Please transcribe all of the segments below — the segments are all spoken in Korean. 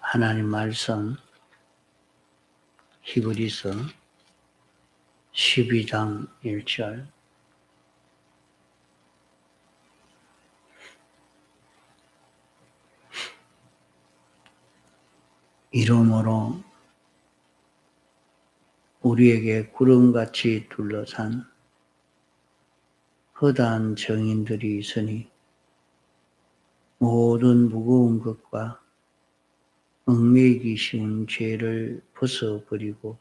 하나님 말씀 히브리서 12장 1절 이러므로 우리에게 구름같이 둘러싼 허다한 정인들이 있으니 모든 무거운 것과 얽매이기 쉬운 죄를 벗어버리고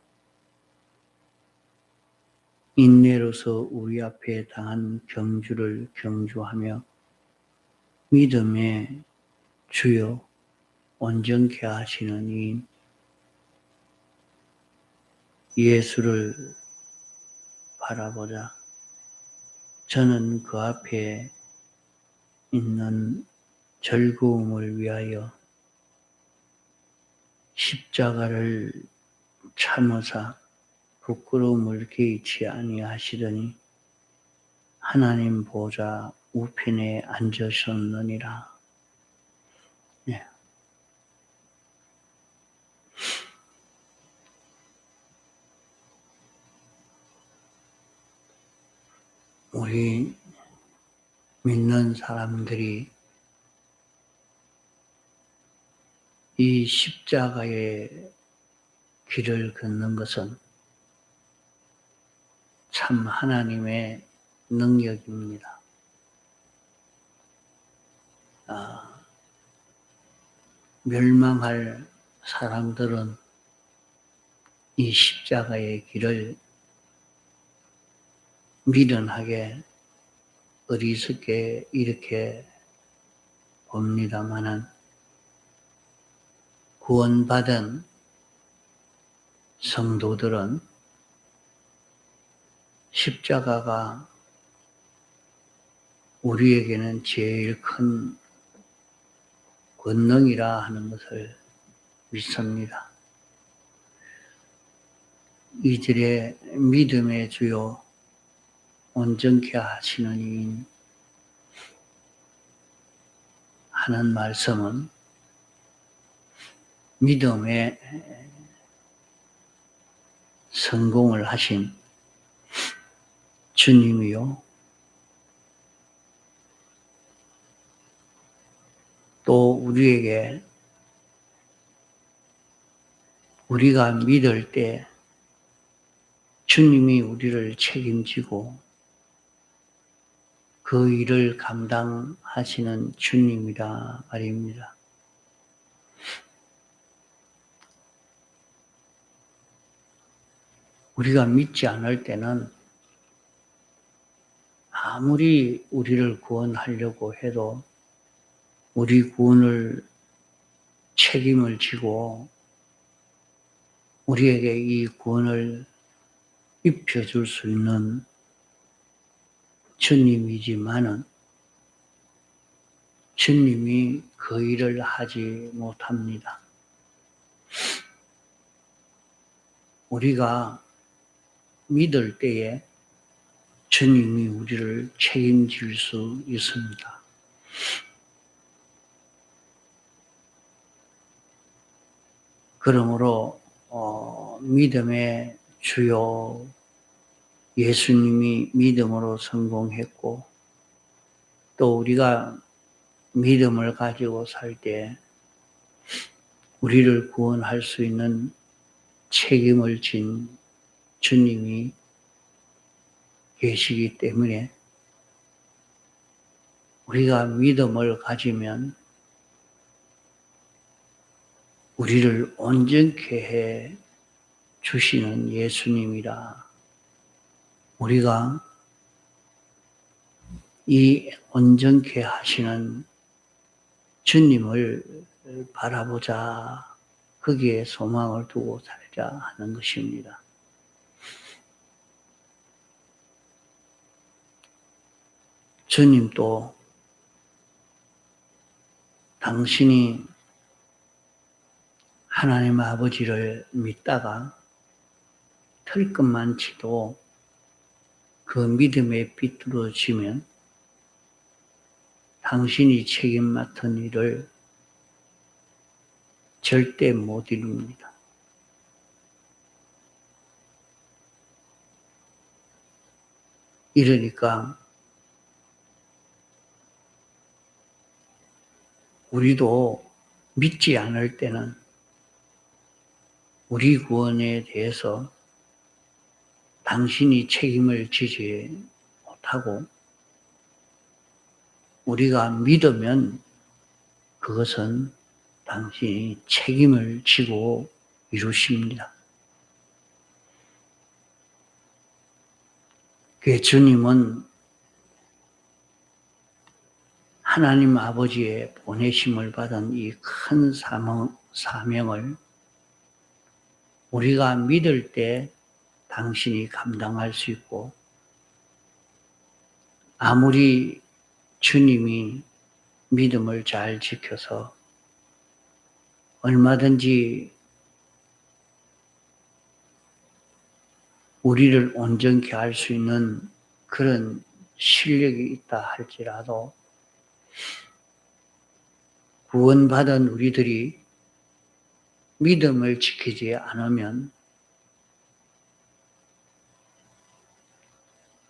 인내로서 우리 앞에 당한 경주를 경주하며 믿음의 주요 온전케 하시는 이인 예수를 바라보자. 저는 그 앞에 있는 즐거움을 위하여 십자가를 참으사 부끄러움을 개의치 아니하시더니 하나님 보좌 우편에 앉으셨느니라. 네. 우리 믿는 사람들이 이 십자가의 길을 걷는 것은 참 하나님의 능력입니다. 멸망할 사람들은 이 십자가의 길을 미련하게 어리석게 이렇게 봅니다마는 구원받은 성도들은 십자가가 우리에게는 제일 큰 권능이라 하는 것을 믿습니다. 이들의 믿음의 주요 온전케 하시는 이인 하는 말씀은 믿음에 성공을 하신 주님이요 또 우리에게 우리가 믿을 때 주님이 우리를 책임지고 그 일을 감당하시는 주님이라 말입니다. 우리가 믿지 않을 때는 아무리 우리를 구원하려고 해도 우리 구원을 책임을 지고 우리에게 이 구원을 입혀줄 수 있는 주님이지만은 주님이 그 일을 하지 못합니다. 우리가 믿을 때에 주님이 우리를 책임질 수 있습니다. 그러므로 믿음의 주요 예수님이 믿음으로 성공했고 또 우리가 믿음을 가지고 살 때 우리를 구원할 수 있는 책임을 진 주님이 계시기 때문에 우리가 믿음을 가지면 우리를 온전케 해 주시는 예수님이라 우리가 이 온전케 하시는 주님을 바라보자. 거기에 소망을 두고 살자 하는 것입니다. 주님도 당신이 하나님 아버지를 믿다가 틀 것만 치도 그 믿음에 비뚤어지면 당신이 책임 맡은 일을 절대 못 이룹니다. 이러니까 우리도 믿지 않을 때는 우리 구원에 대해서 당신이 책임을 지지 못하고 우리가 믿으면 그것은 당신이 책임을 지고 이루십니다. 그 주님은 하나님 아버지의 보내심을 받은 이 큰 사명을 우리가 믿을 때 당신이 감당할 수 있고, 아무리 주님이 믿음을 잘 지켜서 얼마든지 우리를 온전케 할 수 있는 그런 실력이 있다 할지라도 구원받은 우리들이 믿음을 지키지 않으면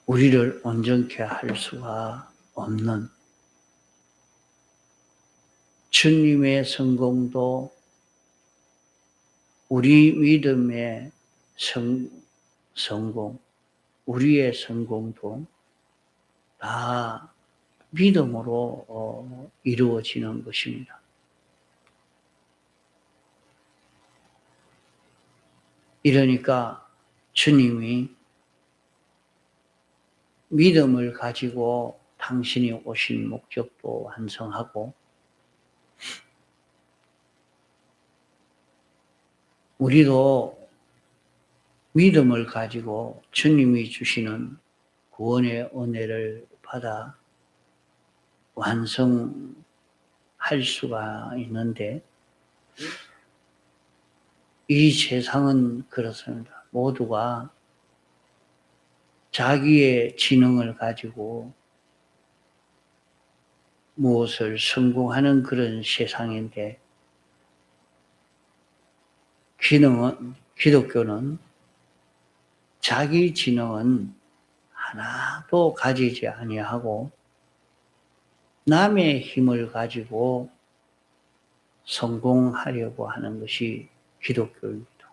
우리를 온전케 할 수가 없는, 주님의 성공도 우리 믿음의 성공, 우리의 성공도 다 믿음으로 이루어지는 것입니다. 이러니까 주님이 믿음을 가지고 당신이 오신 목적도 완성하고 우리도 믿음을 가지고 주님이 주시는 구원의 은혜를 받아 완성할 수가 있는데, 이 세상은 그렇습니다. 모두가 자기의 지능을 가지고 무엇을 성공하는 그런 세상인데, 기독교는 자기 지능은 하나도 가지지 아니하고 남의 힘을 가지고 성공하려고 하는 것이 기독교입니다.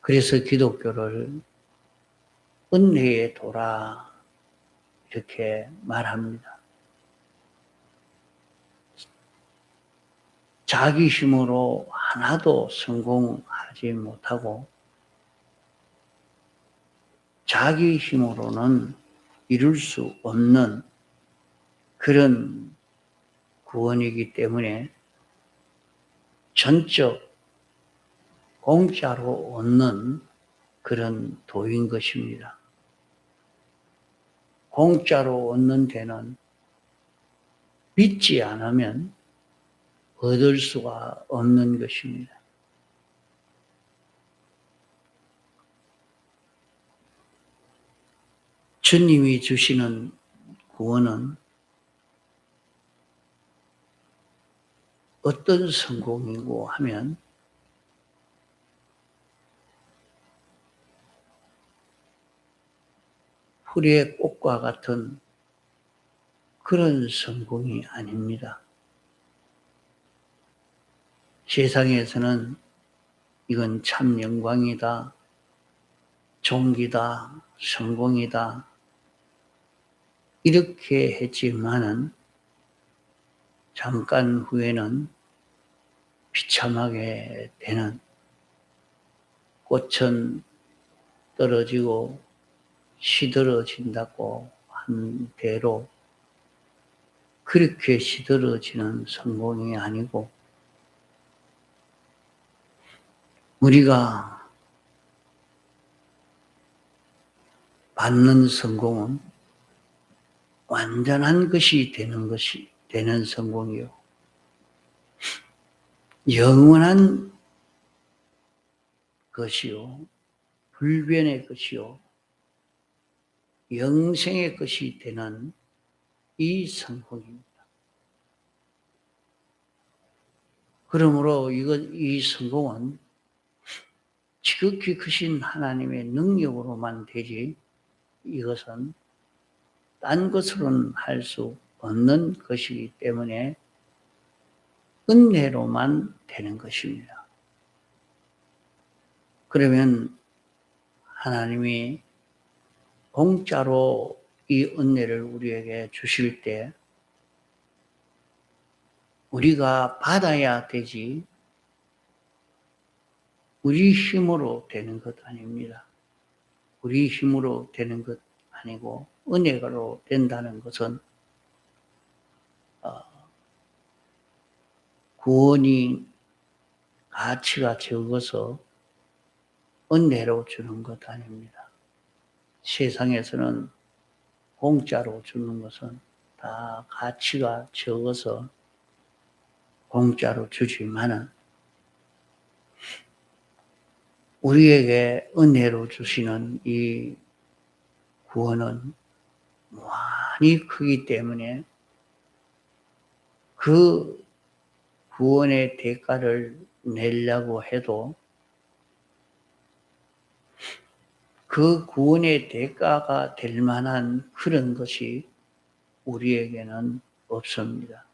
그래서 기독교를 은혜의 도라 이렇게 말합니다. 자기 힘으로 하나도 성공하지 못하고 자기 힘으로는 이룰 수 없는 그런 구원이기 때문에 전적 공짜로 얻는 그런 도인 것입니다. 공짜로 얻는 데는 믿지 않으면 얻을 수가 없는 것입니다. 주님이 주시는 구원은 어떤 성공이고 하면 풀의 꽃과 같은 그런 성공이 아닙니다. 세상에서는 이건 참 영광이다, 종기다, 성공이다 이렇게 했지만은 잠깐 후에는 비참하게 되는, 꽃은 떨어지고 시들어진다고 한 대로 그렇게 시들어지는 성공이 아니고, 우리가 받는 성공은 완전한 것이 되는 성공이요, 영원한 것이요, 불변의 것이요, 영생의 것이 되는 이 성공입니다. 그러므로 이 성공은 지극히 크신 하나님의 능력으로만 되지, 이것은 딴 것으로는 할 수 없는 것이기 때문에 은혜로만 되는 것입니다. 그러면 하나님이 공짜로 이 은혜를 우리에게 주실 때 우리가 받아야 되지, 우리 힘으로 되는 것 아닙니다. 우리 힘으로 되는 것 아니고 은혜로 된다는 것은 구원이 가치가 적어서 은혜로 주는 것 아닙니다. 세상에서는 공짜로 주는 것은 다 가치가 적어서 공짜로 주지만은 우리에게 은혜로 주시는 이 구원은 무한히 크기 때문에 그 구원의 대가를 내려고 해도 그 구원의 대가가 될 만한 그런 것이 우리에게는 없습니다.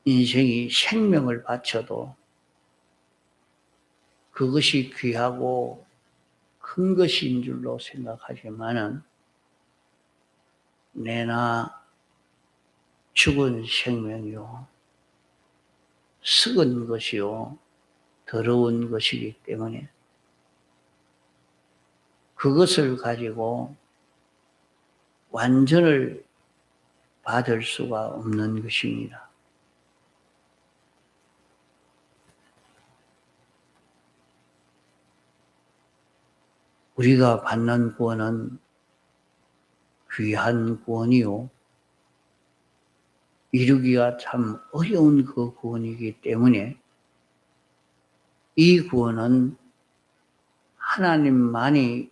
인생이 생명을 바쳐도 그것이 귀하고 큰 것인 줄로 생각하지만은 내나 죽은 생명이요, 썩은 것이요, 더러운 것이기 때문에 그것을 가지고 완전을 받을 수가 없는 것입니다. 우리가 받는 구원은 귀한 구원이요, 이루기가 참 어려운 그 구원이기 때문에 이 구원은 하나님만이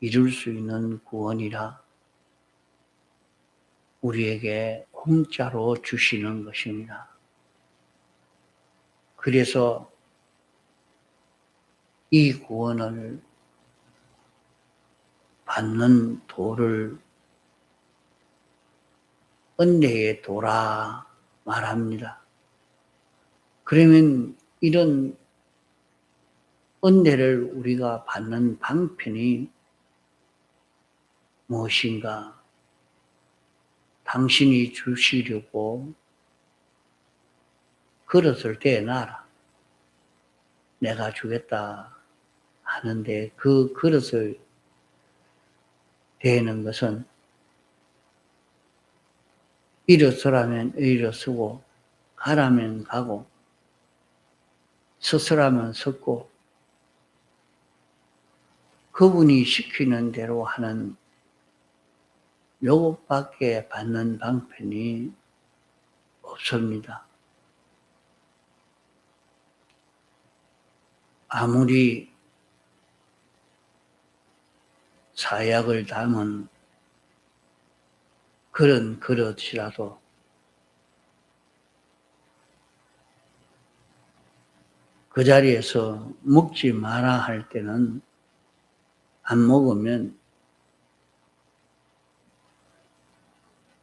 이룰 수 있는 구원이라 우리에게 공짜로 주시는 것입니다. 그래서 이 구원을 받는 도를 은혜의 도라 말합니다. 그러면 이런 은혜를 우리가 받는 방편이 무엇인가? 당신이 주시려고 그릇을 대놔라. 내가 주겠다 하는데 그 그릇을 대는 것은 일어서라면 일어서고 가라면 가고 서서라면 섰고 그분이 시키는 대로 하는 요것밖에 받는 방편이 없습니다. 아무리 사약을 담은 그런 그릇이라도 그 자리에서 먹지 마라 할 때는 안 먹으면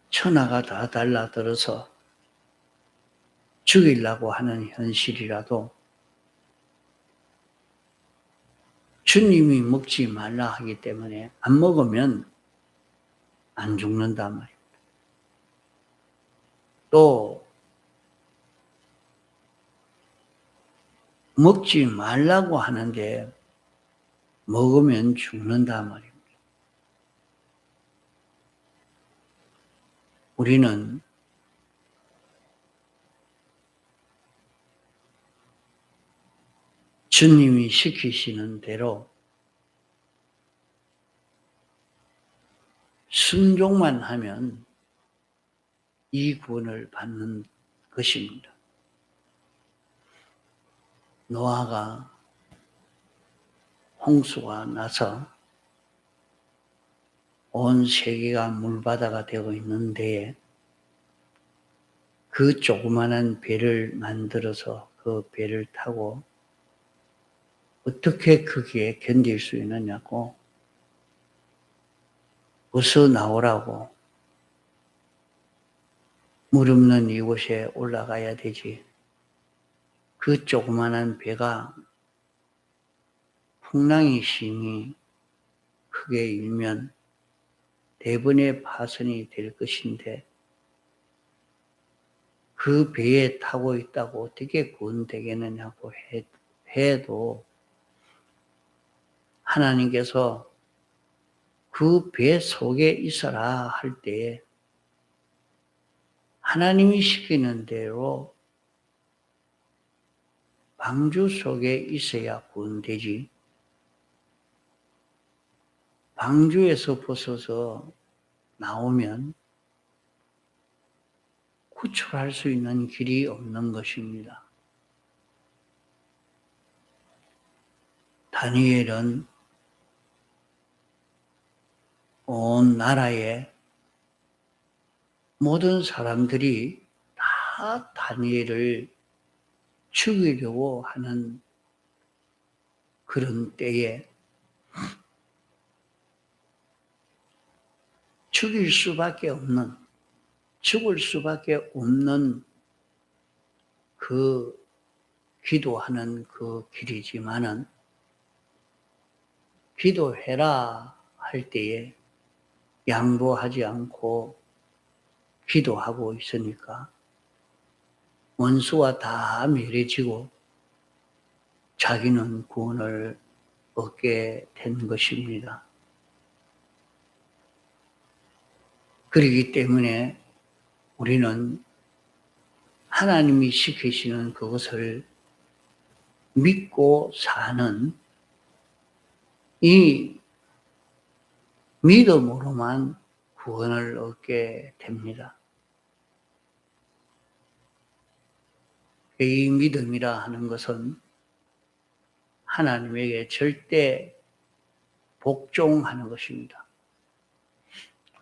천하가 다 달라들어서 죽이려고 하는 현실이라도 주님이 먹지 말라 하기 때문에 안 먹으면 안 죽는단 말입니다. 또 먹지 말라고 하는데 먹으면 죽는단 말입니다. 우리는 주님이 시키시는 대로 순종만 하면 이 구원을 받는 것입니다. 노아가 홍수가 나서 온 세계가 물바다가 되고 있는데 그 조그마한 배를 만들어서 그 배를 타고 어떻게 거기에 견딜 수 있느냐고 어서 나오라고 물 없는 이곳에 올라가야 되지. 그 조그마한 배가 풍랑이 심히 크게 일면 대번의 파손이 될 것인데 그 배에 타고 있다고 어떻게 구원되겠느냐고 해도 하나님께서 그 배 속에 있어라 할 때에 하나님이 시키는 대로 방주 속에 있어야 구원되지. 방주에서 벗어서 나오면 구출할 수 있는 길이 없는 것입니다. 다니엘은 온 나라의 모든 사람들이 다 다니엘을 죽이려고 하는 그런 때에 죽을 수밖에 없는 그 기도하는 그 길이지만은 기도해라 할 때에 양보하지 않고 기도하고 있으니까 원수와 다 멸해지고 자기는 구원을 얻게 된 것입니다. 그렇기 때문에 우리는 하나님이 시키시는 그것을 믿고 사는 이 믿음으로만 구원을 얻게 됩니다. 이 믿음이라 하는 것은 하나님에게 절대 복종하는 것입니다.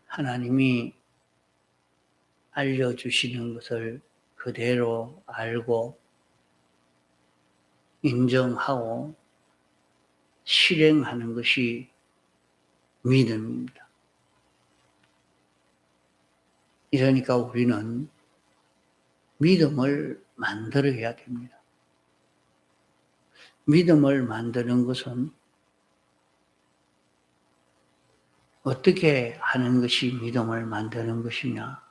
하나님이 알려주시는 것을 그대로 알고 인정하고 실행하는 것이 믿음입니다. 이러니까 우리는 믿음을 만들어야 됩니다. 믿음을 만드는 것은 어떻게 하는 것이 믿음을 만드는 것이냐?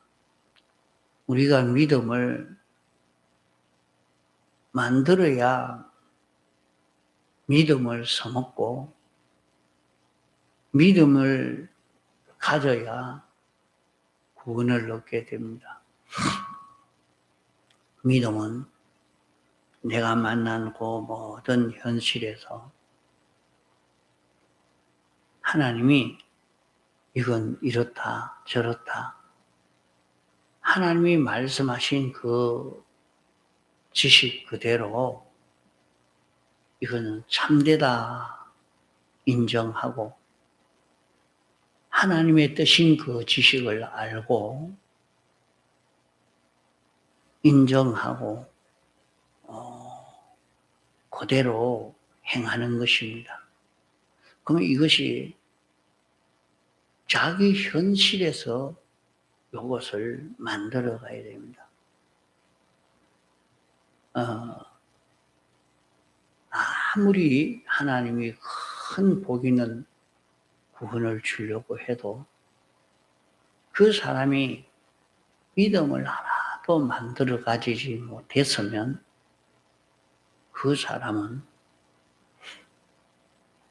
우리가 믿음을 만들어야 믿음을 써먹고 믿음을 가져야 구원을 얻게 됩니다. 믿음은 내가 만난 그 모든 현실에서 하나님이 이건 이렇다 저렇다 하나님이 말씀하신 그 지식 그대로 이거는 참되다 인정하고 하나님의 뜻인 그 지식을 알고 인정하고 그대로 행하는 것입니다. 그러면 이것이 자기 현실에서 이것을 만들어 가야 됩니다. 아무리 하나님이 큰 복 있는 구원을 주려고 해도 그 사람이 믿음을 하나도 만들어 가지지 못했으면 그 사람은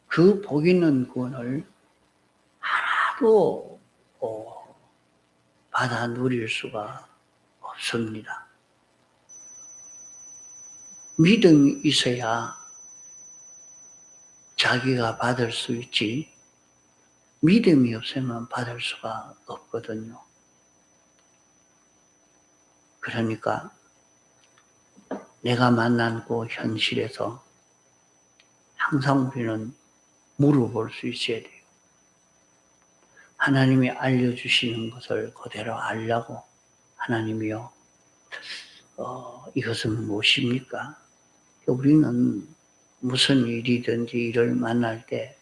그 복 있는 구원을 하나도 받아 누릴 수가 없습니다. 믿음이 있어야 자기가 받을 수 있지 믿음이 없으면 받을 수가 없거든요. 그러니까 내가 만난 그 현실에서 항상 우리는 물어볼 수 있어야 돼요. 하나님이 알려주시는 것을 그대로 알라고 하나님이요. 이것은 무엇입니까? 우리는 무슨 일이든지 일을 만날 때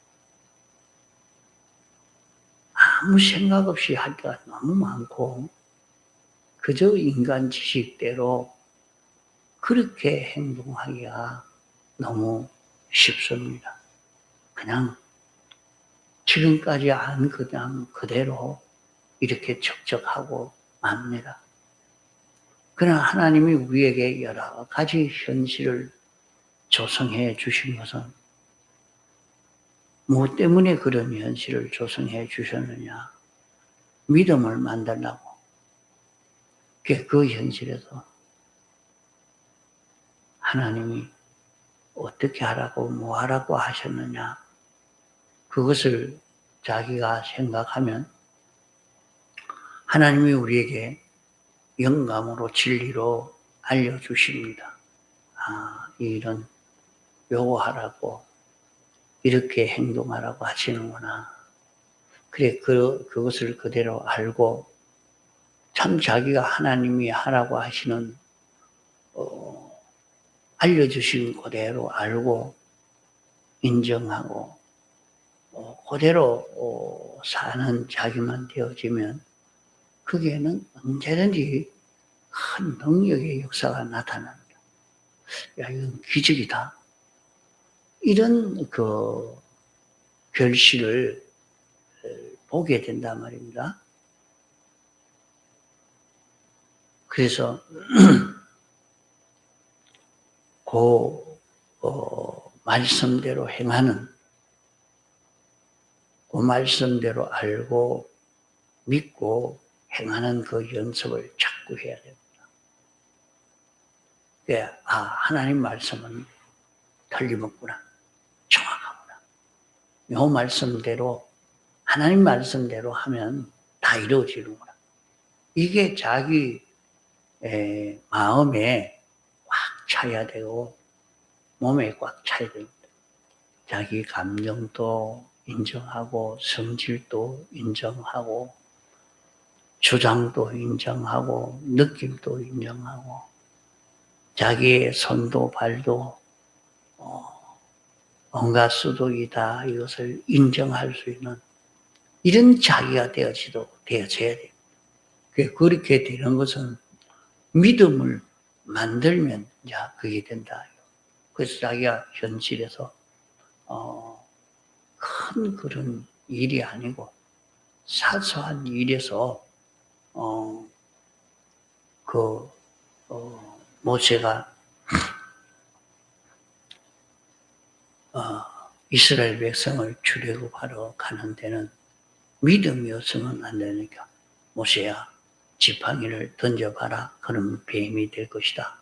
아무 생각 없이 할 때가 너무 많고 그저 인간 지식대로 그렇게 행동하기가 너무 쉽습니다. 그냥 지금까지 안 그냥 그대로 이렇게 적적하고 맙니다. 그러나 하나님이 우리에게 여러 가지 현실을 조성해 주신 것은 무엇 때문에 그런 현실을 조성해 주셨느냐? 믿음을 만들라고. 그 현실에서 하나님이 어떻게 하라고 뭐 하라고 하셨느냐? 그것을 자기가 생각하면 하나님이 우리에게 영감으로 진리로 알려주십니다. 이 일은 요거 하라고 이렇게 행동하라고 하시는구나. 그래, 그것을 그대로 알고 참 자기가 하나님이 하라고 하시는 알려주신 그대로 알고 인정하고 그대로 사는 자기만 되어지면 거기에는 언제든지 큰 능력의 역사가 나타납니다. 야, 이건 기적이다. 이런 결실을 보게 된단 말입니다. 그래서 말씀대로 행하는, 말씀대로 알고 믿고 행하는 그 연습을 자꾸 해야 됩니다. 하나님 말씀은 틀림없구나. 정확하구나. 요 말씀대로, 하나님 말씀대로 하면 다 이루어지는구나. 이게 자기 마음에 꽉 차야 되고 몸에 꽉 차야 됩니다. 자기 감정도 인정하고 성질도 인정하고 주장도 인정하고 느낌도 인정하고 자기의 손도 발도 온갖 수독이다 이것을 인정할 수 있는 이런 자기가 되어져야 돼요. 그렇게 되는 것은 믿음을 만들면 이제 그게 된다. 그래서 자기가 현실에서 큰 그런 일이 아니고 사소한 일에서 모세가 이스라엘 백성을 출애굽하러 가는 데는 믿음이 없으면 안 되니까 모세야 지팡이를 던져봐라. 그러면 뱀이 될 것이다.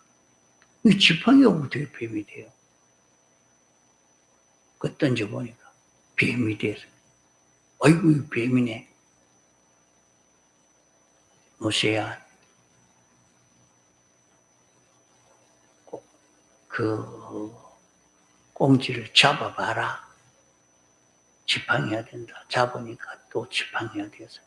이 지팡이가 어떻게 뱀이 돼요? 그 던져보니까 뱀이 돼서 아이고 뱀이네. 모세야 그 꽁지를 잡아봐라. 지팡이가 된다. 잡으니까 또 지팡이가 되어서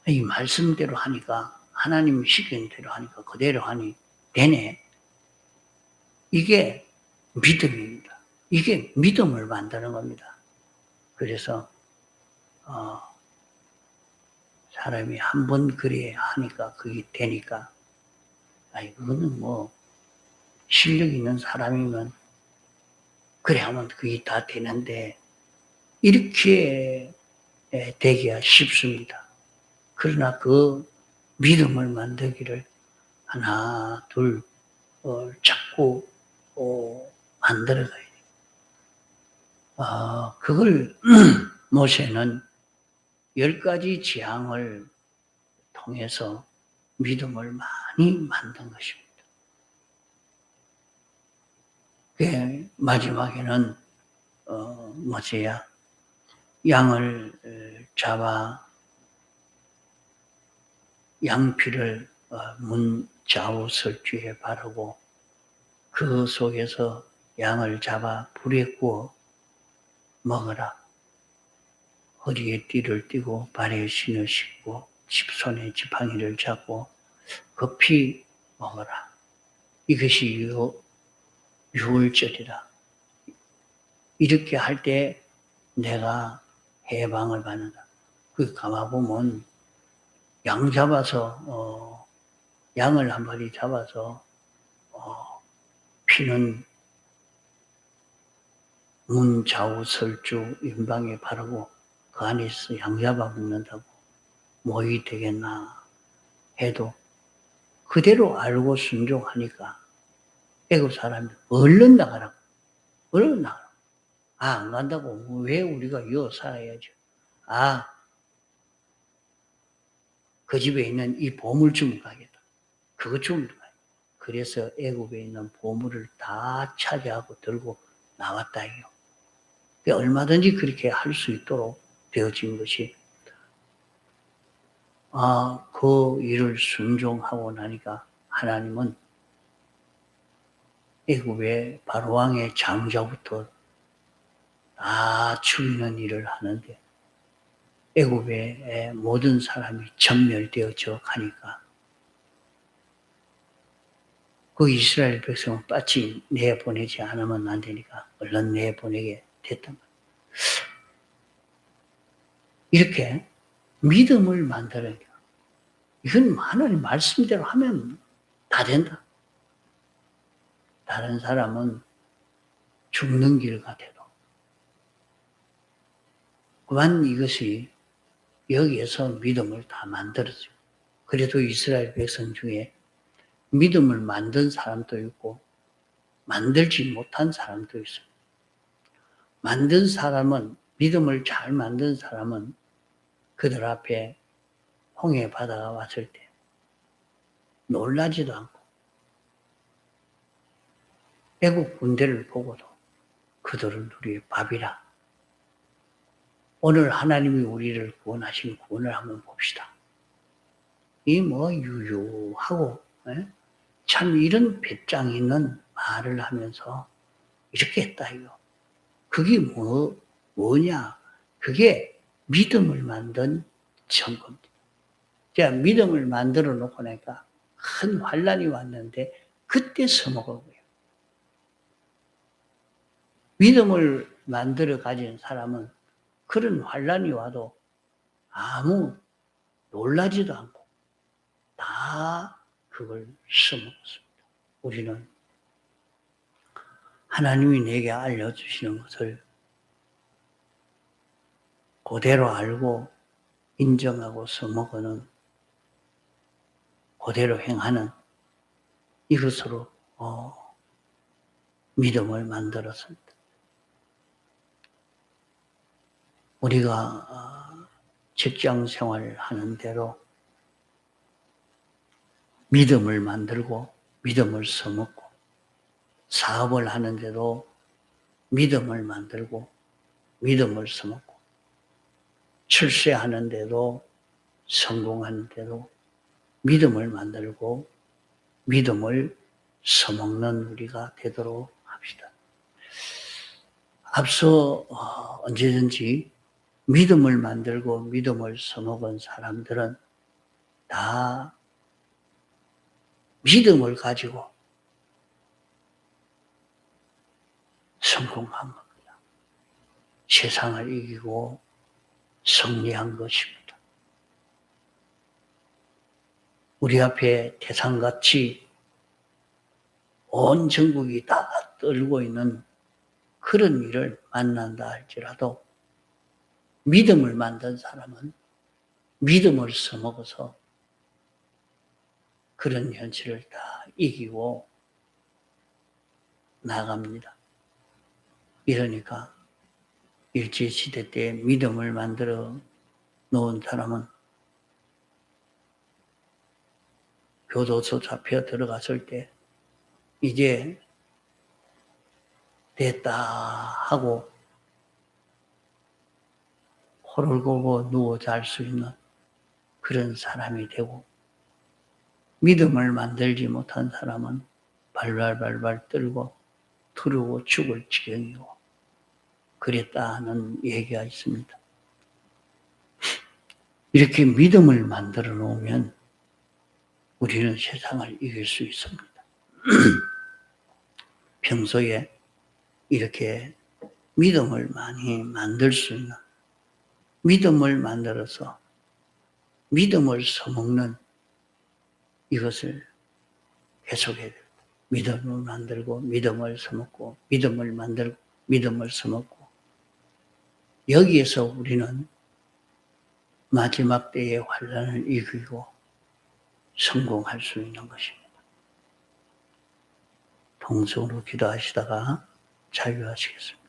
이 말씀대로 하니까 하나님이 시키는 대로 하니까 그대로 하니 되네. 이게 믿음입니다. 이게 믿음을 만드는 겁니다. 그래서 사람이 한 번 그래 하니까 그게 되니까 그거는 뭐 실력 있는 사람이면 그래 하면 그게 다 되는데 이렇게 되기가 쉽습니다. 그러나 그 믿음을 만들기를 하나 둘 자꾸 만들어가야 돼요. 그걸 모세는 10가지 재앙을 통해서 믿음을 많이 만든 것입니다. 마지막에는 모세야 양을 잡아 양피를 문 좌우 설주에 바르고 그 속에서 양을 잡아 불에 구워 먹어라. 허리에 띠를 띠고 발에 신을 신고 손에 지팡이를 잡고 급히 먹어라. 이것이 유월절이라. 이렇게 할 때 내가 해방을 받는다. 그 가마보면 양 잡아서 양을 한 마리 잡아서 피는 문 좌우 설주 임방에 바르고 그 안에서 양 잡아 먹는다고 뭐이 되겠나 해도 그대로 알고 순종하니까 애국 사람이 얼른 나가라고. 얼른 나가라고. 안 간다고. 왜 우리가 이어 살아야죠. 그 집에 있는 이 보물 주면 가겠다. 그거 주면 가겠다. 그래서 애국에 있는 보물을 다 차지하고 들고 나왔다 이요. 얼마든지 그렇게 할 수 있도록 되어진 것이 그 일을 순종하고 나니까 하나님은 애굽의 바로왕의 장자부터 다 죽이는 일을 하는데 애굽의 모든 사람이 전멸되어져 가니까 그 이스라엘 백성은 빠치 내보내지 않으면 안 되니까 얼른 내보내게 됐단 말이에요. 이렇게 믿음을 만들어야 돼요. 이건 하나님 말씀대로 하면 다 된다. 다른 사람은 죽는 길 같아도. 그만 이것이 여기에서 믿음을 다 만들어줘요. 그래도 이스라엘 백성 중에 믿음을 만든 사람도 있고 만들지 못한 사람도 있어요. 만든 사람은 믿음을 잘 만든 사람은 그들 앞에 홍해 바다가 왔을 때 놀라지도 않고 애국 군대를 보고도 그들은 우리의 밥이라. 오늘 하나님이 우리를 구원하신 구원을 한번 봅시다. 이 유유하고 참 이런 배짱 있는 말을 하면서 이렇게 했다 이거. 그게 뭐냐? 그게 믿음을 만든 정권입니다. 제가 믿음을 만들어 놓고 나니까 큰 환란이 왔는데 그때 서먹은 거예요. 믿음을 만들어 가진 사람은 그런 환란이 와도 아무 놀라지도 않고 다 그걸 써먹었습니다. 우리는 하나님이 내게 알려주시는 것을 그대로 알고 인정하고 써먹어는 그대로 행하는 이것으로 믿음을 만들었습니다. 우리가 직장 생활을 하는 대로 믿음을 만들고 믿음을 써먹고 사업을 하는데도 믿음을 만들고 믿음을 써먹고 출세하는데도 성공하는데도 믿음을 만들고 믿음을 써먹는 우리가 되도록 합시다. 앞서 언제든지 믿음을 만들고 믿음을 써먹은 사람들은 다 믿음을 가지고 성공한 겁니다. 세상을 이기고 승리한 것입니다. 우리 앞에 태산같이 온 전국이 다 떨고 있는 그런 일을 만난다 할지라도 믿음을 만든 사람은 믿음을 써먹어서 그런 현실을 다 이기고 나갑니다. 이러니까 일제시대 때 믿음을 만들어 놓은 사람은 교도소 잡혀 들어갔을 때 이제 됐다 하고 호를 고 누워 잘 수 있는 그런 사람이 되고 믿음을 만들지 못한 사람은 발발발발 떨고 두려워 죽을 지경이고 그랬다는 얘기가 있습니다. 이렇게 믿음을 만들어 놓으면 우리는 세상을 이길 수 있습니다. 평소에 이렇게 믿음을 많이 만들 수 있는, 믿음을 만들어서 믿음을 써먹는 이것을 계속해야 됩니다. 믿음을 만들고 믿음을 써먹고 믿음을 만들고 믿음을 써먹고, 여기에서 우리는 마지막 때의 환난을 이기고 성공할 수 있는 것입니다. 동성으로 기도하시다가 자유하시겠습니다.